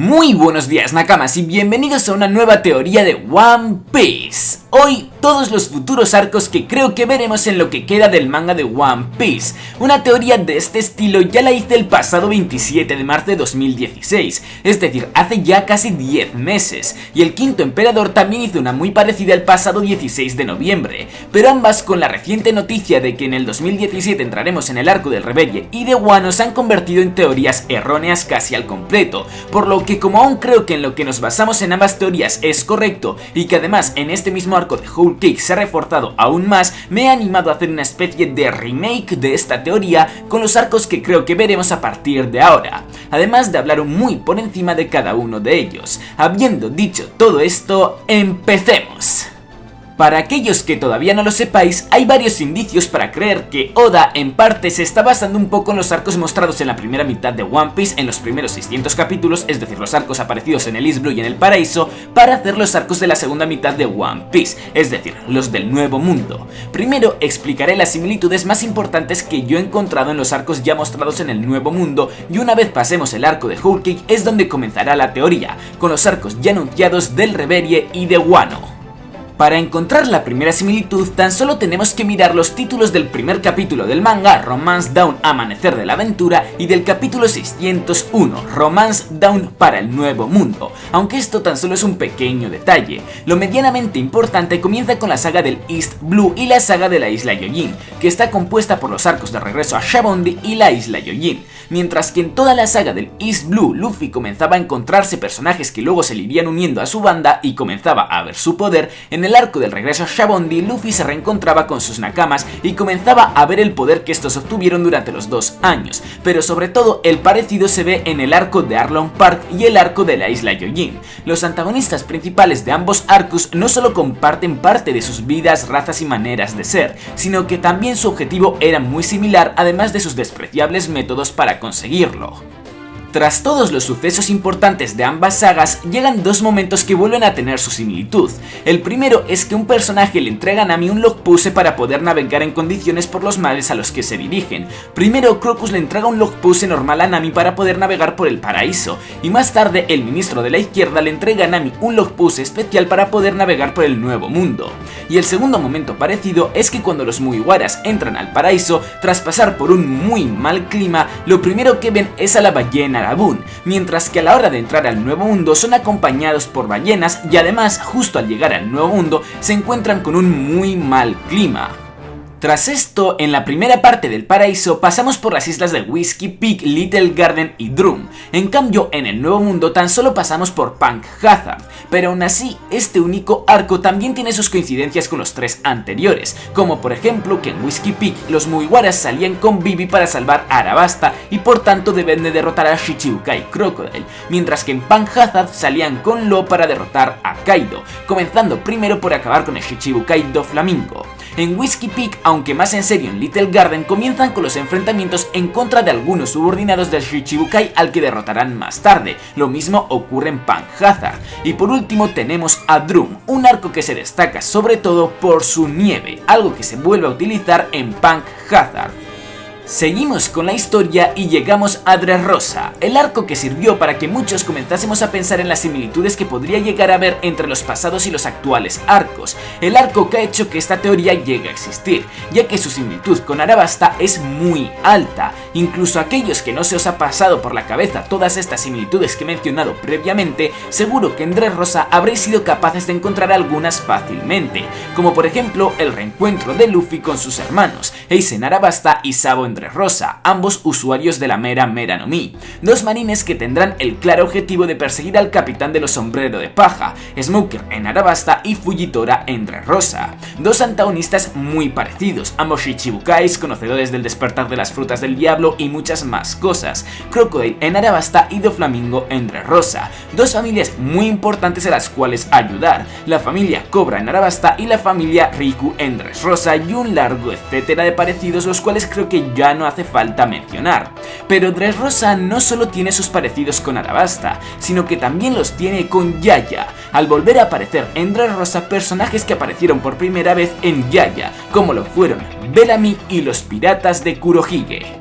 Muy buenos días Nakamas y bienvenidos a una nueva teoría de One Piece. Hoy todos los futuros arcos que creo que veremos en lo que queda del manga de One Piece. Una teoría de este estilo ya la hice el pasado 27 de marzo de 2016, es decir, hace ya casi 10 meses. Y el quinto emperador también hizo una muy parecida el pasado 16 de noviembre, pero ambas con la reciente noticia de que en el 2017 entraremos en el arco del Reverie y de Wano se han convertido en teorías erróneas casi al completo, por lo que como aún creo que en lo que nos basamos en ambas teorías es correcto y que además en este mismo arco de Whole Cake se ha reforzado aún más, me he animado a hacer una especie de remake de esta teoría con los arcos que creo que veremos a partir de ahora, además de hablar muy por encima de cada uno de ellos. Habiendo dicho todo esto, empecemos. Para aquellos que todavía no lo sepáis, hay varios indicios para creer que Oda en parte se está basando un poco en los arcos mostrados en la primera mitad de One Piece en los primeros 600 capítulos, es decir, los arcos aparecidos en el East Blue y en el Paraíso, para hacer los arcos de la segunda mitad de One Piece, es decir, los del Nuevo Mundo. Primero explicaré las similitudes más importantes que yo he encontrado en los arcos ya mostrados en el Nuevo Mundo, y una vez pasemos el arco de Whole Cake es donde comenzará la teoría, con los arcos ya anunciados del Reverie y de Wano. Para encontrar la primera similitud, tan solo tenemos que mirar los títulos del primer capítulo del manga, Romance Dawn Amanecer de la Aventura, y del capítulo 601, Romance Dawn para el Nuevo Mundo, aunque esto tan solo es un pequeño detalle. Lo medianamente importante comienza con la saga del East Blue y la saga de la Isla Yojin, que está compuesta por los arcos de regreso a Shabondi y la Isla Yojin, mientras que en toda la saga del East Blue, Luffy comenzaba a encontrarse personajes que luego se le irían uniendo a su banda y comenzaba a ver su poder. En el arco del regreso a Shabondi, Luffy se reencontraba con sus nakamas y comenzaba a ver el poder que estos obtuvieron durante los 2 años, pero sobre todo el parecido se ve en el arco de Arlong Park y el arco de la Isla Yojin. Los antagonistas principales de ambos arcos no solo comparten parte de sus vidas, razas y maneras de ser, sino que también su objetivo era muy similar, además de sus despreciables métodos para conseguirlo. Tras todos los sucesos importantes de ambas sagas, llegan dos momentos que vuelven a tener su similitud. El primero es que un personaje le entrega a Nami un log puse para poder navegar en condiciones por los mares a los que se dirigen. Primero, Crocus le entrega un log puse normal a Nami para poder navegar por el paraíso, y más tarde el ministro de la izquierda le entrega a Nami un log puse especial para poder navegar por el Nuevo Mundo. Y el segundo momento parecido es que cuando los Mugiwaras entran al paraíso, tras pasar por un muy mal clima, lo primero que ven es a la ballena Laboon, mientras que a la hora de entrar al Nuevo Mundo son acompañados por ballenas y además justo al llegar al Nuevo Mundo se encuentran con un muy mal clima. Tras esto, en la primera parte del paraíso pasamos por las islas de Whiskey Peak, Little Garden y Drum. En cambio, en el Nuevo Mundo tan solo pasamos por Punk Hazard, pero aún así, este único arco también tiene sus coincidencias con los 3 anteriores, como por ejemplo que en Whiskey Peak los Mugiwaras salían con Vivi para salvar a Arabasta y por tanto deben de derrotar a Shichibukai Crocodile, mientras que en Punk Hazard salían con Law para derrotar a Kaido, comenzando primero por acabar con el Shichibukai Doflamingo. En Whiskey Peak, aunque más en serio en Little Garden, comienzan con los enfrentamientos en contra de algunos subordinados del Shichibukai al que derrotarán más tarde. Lo mismo ocurre en Punk Hazard. Y por último tenemos a Drum, un arco que se destaca sobre todo por su nieve, algo que se vuelve a utilizar en Punk Hazard. Seguimos con la historia y llegamos a Dressrosa, el arco que sirvió para que muchos comenzásemos a pensar en las similitudes que podría llegar a haber entre los pasados y los actuales arcos, el arco que ha hecho que esta teoría llegue a existir, ya que su similitud con Arabasta es muy alta. Incluso aquellos que no se os ha pasado por la cabeza todas estas similitudes que he mencionado previamente, seguro que en Dressrosa habréis sido capaces de encontrar algunas fácilmente, como por ejemplo el reencuentro de Luffy con sus hermanos, Ace en Arabasta y Sabo en Dressrosa, ambos usuarios de la Mera no Mi, dos marines que tendrán el claro objetivo de perseguir al capitán de los sombrero de paja, Smoker en Arabasta y Fujitora en Dressrosa, dos antagonistas muy parecidos, ambos Shichibukais, conocedores del despertar de las frutas del diablo y muchas más cosas, Crocodile en Arabasta y Doflamingo en Dressrosa, dos familias muy importantes a las cuales ayudar, la familia Cobra en Arabasta y la familia Riku en Dressrosa, y un largo etcétera de parecidos, los cuales creo que ya no hace falta mencionar. Pero Dressrosa no solo tiene sus parecidos con Arabasta, sino que también los tiene con Yaya, al volver a aparecer en Dressrosa personajes que aparecieron por primera vez en Yaya, como lo fueron Bellamy y los piratas de Kurohige.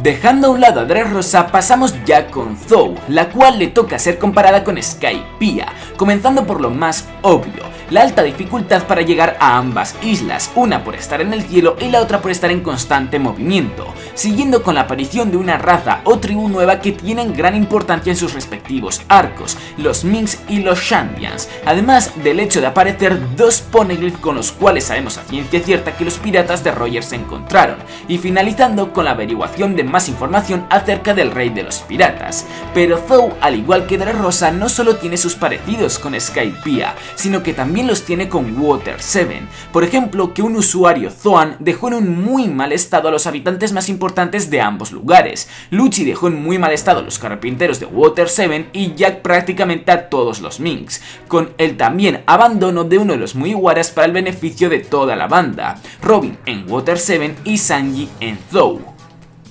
Dejando a un lado a Dressrosa, pasamos ya con Zou, la cual le toca ser comparada con Skypiea, comenzando por lo más obvio, la alta dificultad para llegar a ambas islas, una por estar en el cielo y la otra por estar en constante movimiento, siguiendo con la aparición de una raza o tribu nueva que tienen gran importancia en sus respectivos arcos, los Minks y los Shandians, además del hecho de aparecer dos poneglyphs con los cuales sabemos a ciencia cierta que los piratas de Roger se encontraron, y finalizando con la averiguación de más información acerca del rey de los piratas. Pero Zou, al igual que Dressrosa, no solo tiene sus parecidos con Skypiea, sino que también los tiene con Water 7, por ejemplo que un usuario Zoan dejó en un muy mal estado a los habitantes más importantes de ambos lugares, Lucci dejó en muy mal estado a los carpinteros de Water 7 y Jack prácticamente a todos los Minks, con el también abandono de uno de los Mugiwaras para el beneficio de toda la banda, Robin en Water 7 y Sanji en Zou.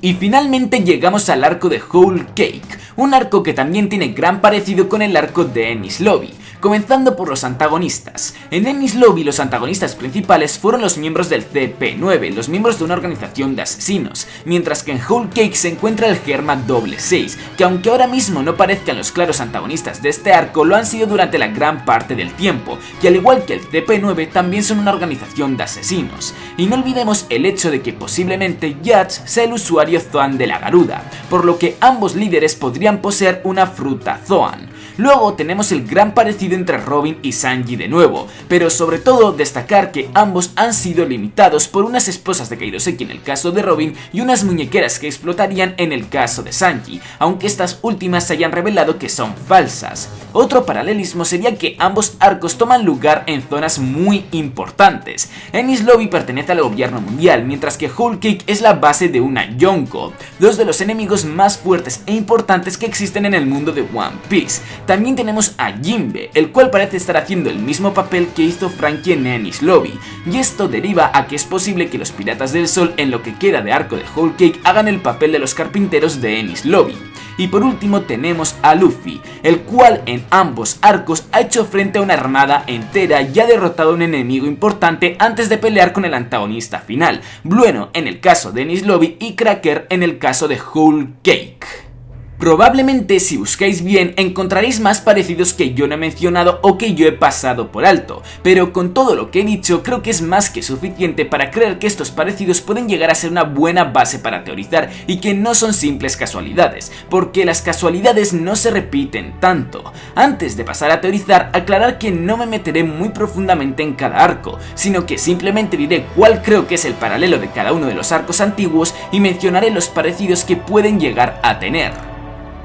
Y finalmente llegamos al arco de Whole Cake, un arco que también tiene gran parecido con el arco de Enies Lobby, comenzando por los antagonistas. En Enies Lobby los antagonistas principales fueron los miembros del CP9, los miembros de una organización de asesinos, mientras que en Whole Cake se encuentra el Germa 66, que aunque ahora mismo no parezcan los claros antagonistas de este arco, lo han sido durante la gran parte del tiempo, y al igual que el CP9 también son una organización de asesinos. Y no olvidemos el hecho de que posiblemente Yats sea el usuario Zoan de la Garuda, por lo que ambos líderes podrían poseer una fruta Zoan. Luego tenemos el gran parecido entre Robin y Sanji de nuevo, pero sobre todo destacar que ambos han sido limitados por unas esposas de Kairoseki en el caso de Robin y unas muñequeras que explotarían en el caso de Sanji, aunque estas últimas se hayan revelado que son falsas. Otro paralelismo sería que ambos arcos toman lugar en zonas muy importantes. Enies Lobby pertenece al gobierno mundial, mientras que Whole Cake es la base de una Yonko, dos de los enemigos más fuertes e importantes que existen en el mundo de One Piece. También tenemos a Jinbe, el cual parece estar haciendo el mismo papel que hizo Frankie en Enies Lobby, y esto deriva a que es posible que los Piratas del Sol en lo que queda de arco de Whole Cake hagan el papel de los carpinteros de Enies Lobby. Y por último tenemos a Luffy, el cual en ambos arcos ha hecho frente a una armada entera y ha derrotado a un enemigo importante antes de pelear con el antagonista final, Blueno en el caso de Enies Lobby y Cracker en el caso de Whole Cake. Probablemente si buscáis bien encontraréis más parecidos que yo no he mencionado o que yo he pasado por alto, pero con todo lo que he dicho creo que es más que suficiente para creer que estos parecidos pueden llegar a ser una buena base para teorizar y que no son simples casualidades, porque las casualidades no se repiten tanto. Antes de pasar a teorizar, aclarar que no me meteré muy profundamente en cada arco, sino que simplemente diré cuál creo que es el paralelo de cada uno de los arcos antiguos y mencionaré los parecidos que pueden llegar a tener.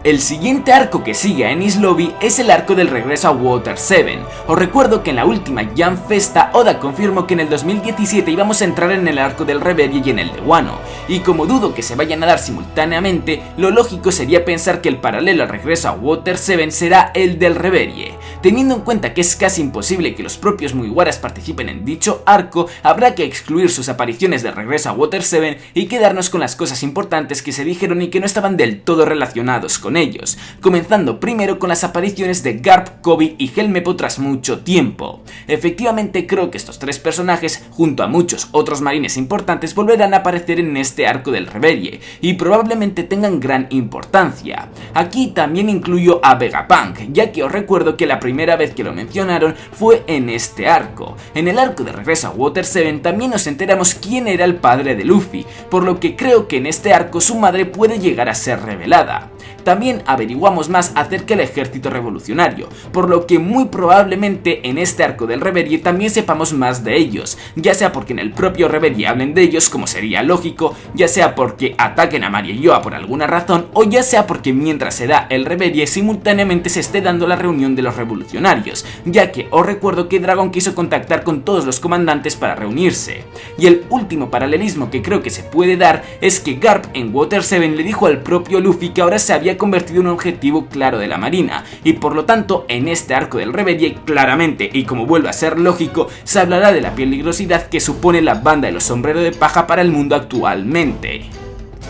El siguiente arco que sigue a Enies Lobby es el arco del regreso a Water 7. Os recuerdo que en la última Jam Festa Oda confirmó que en el 2017 íbamos a entrar en el arco del Reverie y en el de Wano, y como dudo que se vayan a dar simultáneamente, lo lógico sería pensar que el paralelo al regreso a Water 7 será el del Reverie. Teniendo en cuenta que es casi imposible que los propios Mugiwaras participen en dicho arco, habrá que excluir sus apariciones de regreso a Water 7 y quedarnos con las cosas importantes que se dijeron y que no estaban del todo relacionados con ellos, comenzando primero con las apariciones de Garp, Koby y Helmeppo tras mucho tiempo. Efectivamente creo que estos tres personajes, junto a muchos otros marines importantes, volverán a aparecer en este arco del Reverie, y probablemente tengan gran importancia. Aquí también incluyo a Vegapunk, ya que os recuerdo que la primera vez que lo mencionaron fue en este arco. En el arco de regreso a Water 7 también nos enteramos quién era el padre de Luffy, por lo que creo que en este arco su madre puede llegar a ser revelada. También averiguamos más acerca del ejército revolucionario, por lo que muy probablemente en este arco del Reverie también sepamos más de ellos, ya sea porque en el propio Reverie hablen de ellos, como sería lógico, ya sea porque ataquen a Mariejoa por alguna razón, o ya sea porque mientras se da el Reverie simultáneamente se esté dando la reunión de los revolucionarios, ya que os recuerdo que Dragon quiso contactar con todos los comandantes para reunirse. Y el último paralelismo que creo que se puede dar es que Garp en Water 7 le dijo al propio Luffy que ahora se había convertido en un objetivo claro de la marina, y por lo tanto en este arco del Reverie claramente, y como vuelve a ser lógico, se hablará de la peligrosidad que supone la banda de los sombreros de paja para el mundo actualmente.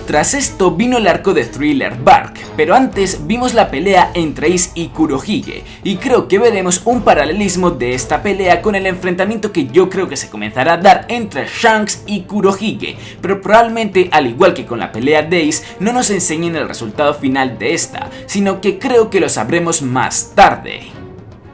Tras esto vino el arco de Thriller Bark, pero antes vimos la pelea entre Ace y Kurohige, y creo que veremos un paralelismo de esta pelea con el enfrentamiento que yo creo que se comenzará a dar entre Shanks y Kurohige, pero probablemente, al igual que con la pelea de Ace, no nos enseñen el resultado final de esta, sino que creo que lo sabremos más tarde.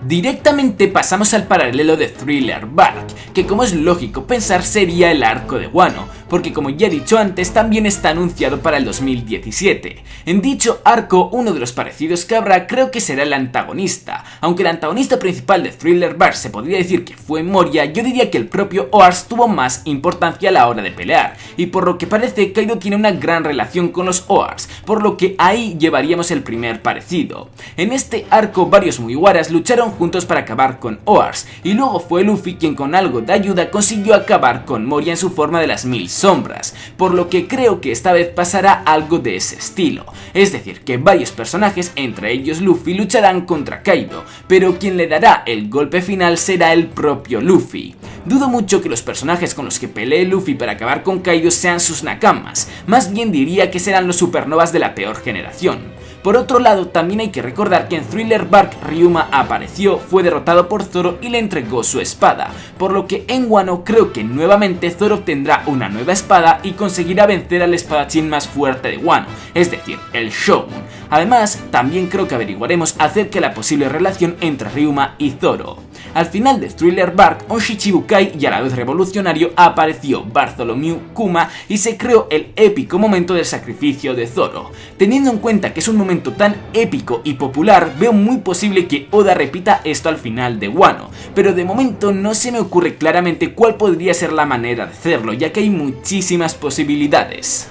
Directamente pasamos al paralelo de Thriller Bark, que como es lógico pensar sería el arco de Wano, porque como ya he dicho antes también está anunciado para el 2017. En dicho arco, uno de los parecidos que habrá creo que será el antagonista. Aunque el antagonista principal de Thriller Bark se podría decir que fue Moria, yo diría que el propio Oars tuvo más importancia a la hora de pelear, y por lo que parece Kaido tiene una gran relación con los Oars, por lo que ahí llevaríamos el primer parecido. En este arco varios Mugiwaras lucharon juntos para acabar con Oars, y luego fue Luffy quien con algo de ayuda consiguió acabar con Moria en su forma de las 1000 sombras, por lo que creo que esta vez pasará algo de ese estilo, es decir, que varios personajes, entre ellos Luffy, lucharán contra Kaido, pero quien le dará el golpe final será el propio Luffy. Dudo mucho que los personajes con los que pelee Luffy para acabar con Kaido sean sus nakamas, más bien diría que serán los supernovas de la peor generación. Por otro lado, también hay que recordar que en Thriller Bark Ryuma apareció, fue derrotado por Zoro y le entregó su espada, por lo que en Wano creo que nuevamente Zoro obtendrá una nueva espada y conseguirá vencer al espadachín más fuerte de Wano, es decir, el Shogun. Además, también creo que averiguaremos acerca de la posible relación entre Ryuma y Zoro. Al final de Thriller Bark, un Shichibukai y a la vez revolucionario apareció Bartholomew Kuma y se creó el épico momento del sacrificio de Zoro. Teniendo en cuenta que es un momento tan épico y popular, veo muy posible que Oda repita esto al final de Wano, pero de momento no se me ocurre claramente cuál podría ser la manera de hacerlo, ya que hay muchísimas posibilidades.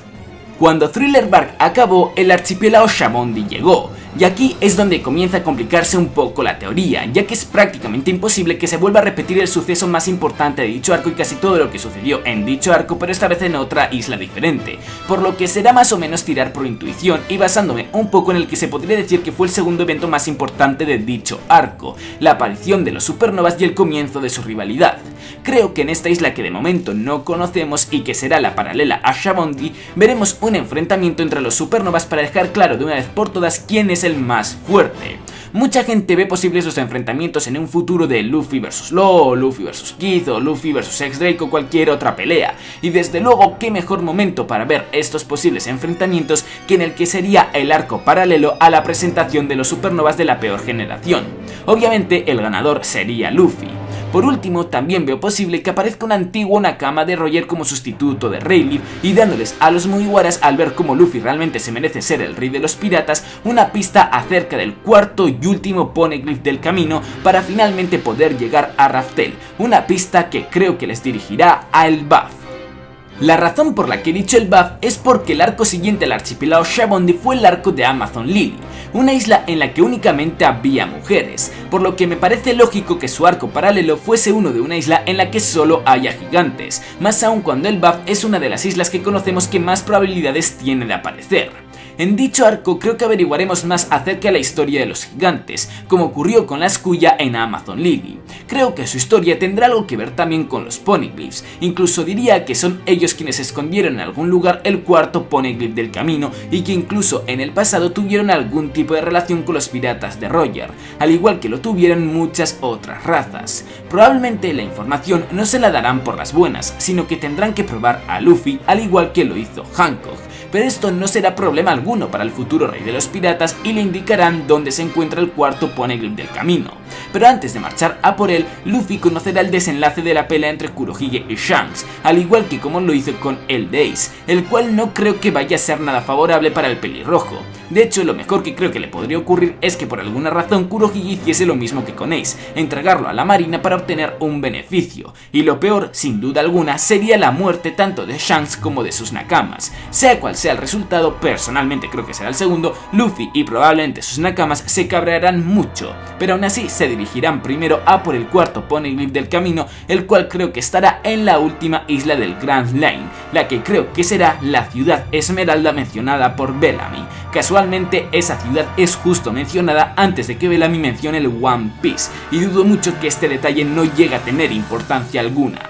Cuando Thriller Bark acabó, el archipiélago Shabondi llegó, y aquí es donde comienza a complicarse un poco la teoría, ya que es prácticamente imposible que se vuelva a repetir el suceso más importante de dicho arco y casi todo lo que sucedió en dicho arco, pero esta vez en otra isla diferente, por lo que será más o menos tirar por intuición y basándome un poco en el que se podría decir que fue el segundo evento más importante de dicho arco, la aparición de los supernovas y el comienzo de su rivalidad. Creo que en esta isla que de momento no conocemos y que será la paralela a Shabondi, veremos un enfrentamiento entre los supernovas para dejar claro de una vez por todas quién es el más fuerte. Mucha gente ve posibles los enfrentamientos en un futuro de Luffy vs Law, Luffy vs Kid o Luffy vs X-Drake o cualquier otra pelea, y desde luego qué mejor momento para ver estos posibles enfrentamientos que en el que sería el arco paralelo a la presentación de los supernovas de la peor generación. Obviamente el ganador sería Luffy. Por último, también veo posible que aparezca un antiguo nakama de Roger como sustituto de Rayleigh y dándoles a los Mugiwaras, al ver cómo Luffy realmente se merece ser el rey de los piratas, una pista acerca del cuarto y último Poneglyph del camino para finalmente poder llegar a Raftel, una pista que creo que les dirigirá a Elbaf. La razón por la que he dicho Elbaf es porque el arco siguiente al archipiélago Shabondi fue el arco de Amazon Lily, una isla en la que únicamente había mujeres, por lo que me parece lógico que su arco paralelo fuese uno de una isla en la que solo haya gigantes, más aún cuando Elbaf es una de las islas que conocemos que más probabilidades tiene de aparecer. En dicho arco creo que averiguaremos más acerca de la historia de los gigantes, como ocurrió con la Skuya en Amazon Lily. Creo que su historia tendrá algo que ver también con los Poneglyphs, incluso diría que son ellos quienes escondieron en algún lugar el cuarto Poneglyph del camino y que incluso en el pasado tuvieron algún tipo de relación con los piratas de Roger, al igual que lo tuvieron muchas otras razas. Probablemente la información no se la darán por las buenas, sino que tendrán que probar a Luffy al igual que lo hizo Hancock. Pero esto no será problema alguno para el futuro rey de los piratas y le indicarán dónde se encuentra el cuarto Poneglyph del camino. Pero antes de marchar a por él, Luffy conocerá el desenlace de la pelea entre Kurohige y Shanks, al igual que como lo hizo con el de Ace, el cual no creo que vaya a ser nada favorable para el pelirrojo. De hecho, lo mejor que creo que le podría ocurrir es que por alguna razón Kurohige hiciese lo mismo que con Ace, entregarlo a la marina para obtener un beneficio, y lo peor, sin duda alguna, sería la muerte tanto de Shanks como de sus nakamas. Sea cual sea el resultado, personalmente creo que será el segundo, Luffy y probablemente sus nakamas se cabrearán mucho, pero aún así se dirigirán primero a por el cuarto Poneglyph del camino, el cual creo que estará en la última isla del Grand Line, la que creo que será la ciudad Esmeralda mencionada por Bellamy. Casualmente esa ciudad es justo mencionada antes de que Bellamy mencione el One Piece, y dudo mucho que este detalle no llegue a tener importancia alguna.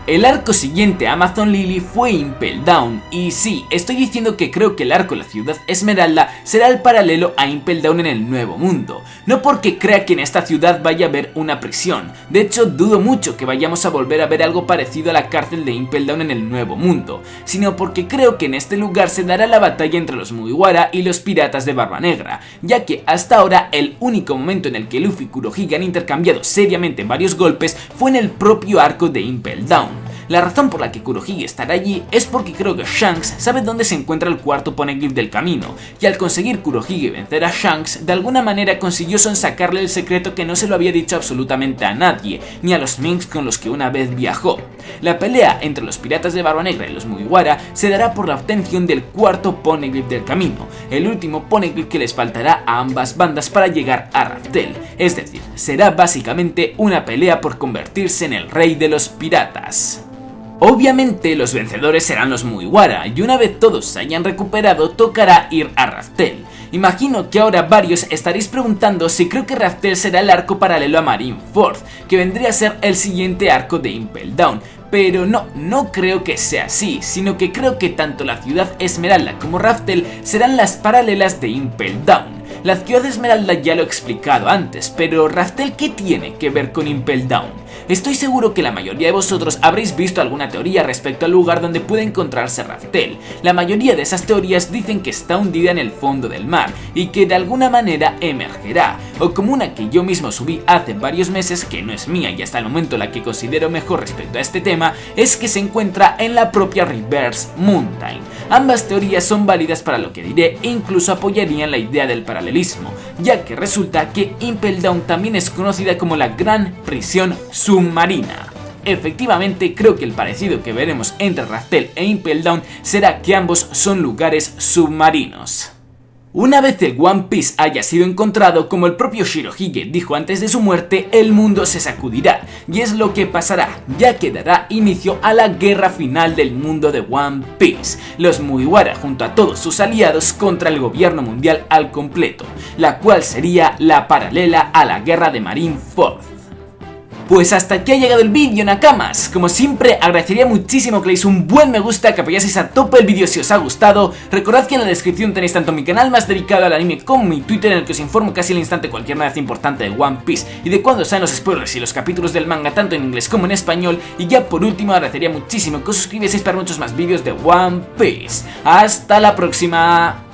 El arco siguiente a Amazon Lily fue Impel Down, y sí, estoy diciendo que creo que el arco de la ciudad Esmeralda será el paralelo a Impel Down en el Nuevo Mundo, no porque crea que en esta ciudad vaya a haber una prisión, de hecho dudo mucho que vayamos a volver a ver algo parecido a la cárcel de Impel Down en el Nuevo Mundo, sino porque creo que en este lugar se dará la batalla entre los Mugiwara y los piratas de Barba Negra, ya que hasta ahora el único momento en el que Luffy y Kurohige han intercambiado seriamente varios golpes fue en el propio arco de Impel Down. La razón por la que Kurohige estará allí es porque creo que Shanks sabe dónde se encuentra el cuarto Poneglyph del camino, y al conseguir Kurohige vencer a Shanks, de alguna manera consiguió sonsacarle el secreto que no se lo había dicho absolutamente a nadie, ni a los Minks con los que una vez viajó. La pelea entre los piratas de Barba Negra y los Mugiwara se dará por la obtención del cuarto Poneglyph del camino, el último Poneglyph que les faltará a ambas bandas para llegar a Raftel, es decir, será básicamente una pelea por convertirse en el rey de los piratas. Obviamente los vencedores serán los Mugiwara, y una vez todos se hayan recuperado tocará ir a Raftel. Imagino que ahora varios estaréis preguntando si creo que Raftel será el arco paralelo a Marineford, que vendría a ser el siguiente arco de Impel Down, pero no creo que sea así, sino que creo que tanto la ciudad Esmeralda como Raftel serán las paralelas de Impel Down. La ciudad Esmeralda ya lo he explicado antes, pero Raftel ¿qué tiene que ver con Impel Down? Estoy seguro que la mayoría de vosotros habréis visto alguna teoría respecto al lugar donde puede encontrarse Raftel. La mayoría de esas teorías dicen que está hundida en el fondo del mar y que de alguna manera emergerá, o como una que yo mismo subí hace varios meses, que no es mía y hasta el momento la que considero mejor respecto a este tema, es que se encuentra en la propia Reverse Mountain. Ambas teorías son válidas para lo que diré e incluso apoyarían la idea del paralelismo, ya que resulta que Impel Down también es conocida como la Gran Prisión Submarina. Efectivamente, creo que el parecido que veremos entre Raftel e Impel Down será que ambos son lugares submarinos. Una vez el One Piece haya sido encontrado, como el propio Shirohige dijo antes de su muerte, el mundo se sacudirá, y es lo que pasará, ya que dará inicio a la guerra final del mundo de One Piece, los Mugiwara junto a todos sus aliados contra el gobierno mundial al completo, la cual sería la paralela a la guerra de Marineford. Pues hasta aquí ha llegado el vídeo, Nakamas. Como siempre, agradecería muchísimo que le deis un buen me gusta, que apoyaseis a tope el vídeo si os ha gustado. Recordad que en la descripción tenéis tanto mi canal más dedicado al anime como mi Twitter, en el que os informo casi al instante cualquier novedad importante de One Piece y de cuándo salen los spoilers y los capítulos del manga tanto en inglés como en español. Y ya por último, agradecería muchísimo que os suscribieseis para muchos más vídeos de One Piece. ¡Hasta la próxima!